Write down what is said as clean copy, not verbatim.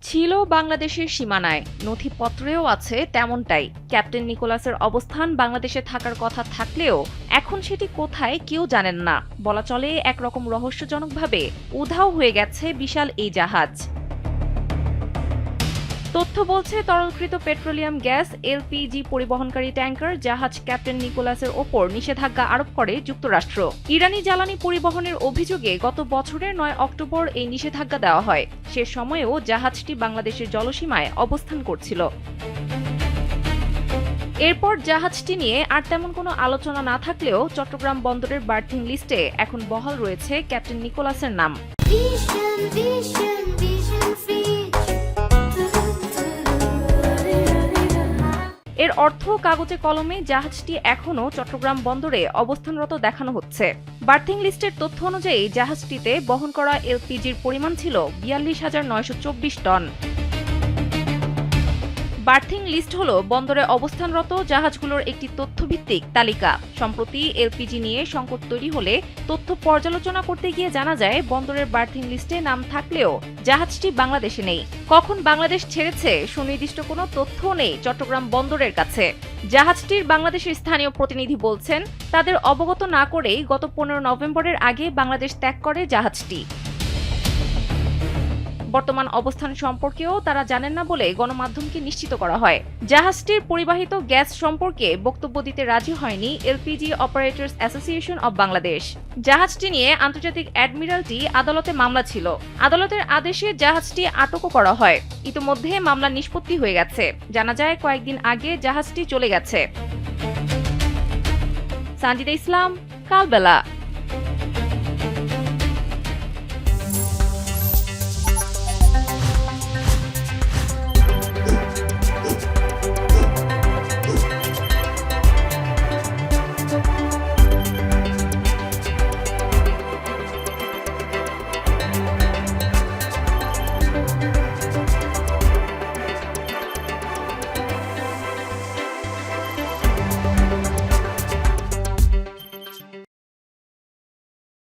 ছিল বাংলাদেশের সীমানায়, নথিপত্রেও আছে তেমনটাই। ক্যাপ্টেন নিকোলাসের অবস্থান বাংলাদেশে থাকার কথা থাকলেও এখন সেটি কোথায় কেউ জানেন না। বলা চলে একরকম রহস্যজনকভাবে উধাও হয়ে গেছে বিশাল এই জাহাজ। তথ্য বলছে তরলকৃত পেট্রোলিয়াম গ্যাস এলপিজি পরিবহনকারী ট্যাঙ্কার জাহাজ ক্যাপ্টেন নিকোলাসের ওপর নিষেধাজ্ঞা আরোপ করে যুক্তরাষ্ট্র। ইরানি জ্বালানি পরিবহনের অভিযোগে গত বছরের ৯ অক্টোবর এই নিষেধাজ্ঞা দেওয়া হয়। সে সময়েও জাহাজটি বাংলাদেশের জলসীমায় অবস্থান করছিল। এরপর জাহাজটি নিয়ে আর তেমন কোনো আলোচনা না থাকলেও চট্টগ্রাম বন্দরের বার্থিং লিস্টে এখন বহাল রয়েছে ক্যাপ্টেন নিকোলাসের নাম। এর অর্থ কাগজে কলমে জাহাজটি এখনও চট্টগ্রাম বন্দরে অবস্থানরত দেখানো হচ্ছে। বার্থিং লিস্টের তথ্য অনুযায়ী জাহাজটিতে বহন করা এলপিজির পরিমাণ ছিল ৪২,৯২৪ টন। বার্থিং লিস্ট হল বন্দরে অবস্থানরত জাহাজগুলোর একটি তথ্যভিত্তিক তালিকা। সম্প্রতি এলপিজি নিয়ে সংকট তৈরি হলে তথ্য পর্যালোচনা করতে গিয়ে জানা যায় বন্দরের বার্থিং লিস্টে নাম থাকলেও জাহাজটি বাংলাদেশে নেই। কখন বাংলাদেশ ছেড়েছে সুনির্দিষ্ট কোনো তথ্যও নেই চট্টগ্রাম বন্দরের কাছে। জাহাজটির বাংলাদেশের স্থানীয় প্রতিনিধি বলছেন, তাদের অবগত না করেই গত ১৫ নভেম্বরের আগে বাংলাদেশ ত্যাগ করে জাহাজটি। বর্তমান অবস্থান সম্পর্কেও তারা জানেন না বলে গণমাধ্যমকে নিশ্চিত করা হয়। জাহাজটির পরিবাহিত গ্যাস সম্পর্কে বক্তব্য দিতে রাজি হয়নি LPG operators association of Bangladesh. জাহাজটি নিয়ে আন্তর্জাতিক অ্যাডমিরালটি আদালতে মামলা ছিল। আদালতের আদেশে জাহাজটি আটকও করা হয়। ইতোমধ্যে মামলা নিষ্পত্তি হয়ে গেছে। জানা যায় কয়েকদিন আগে জাহাজটি চলে গেছে। সানজিদা ইসলাম, কালবেলা।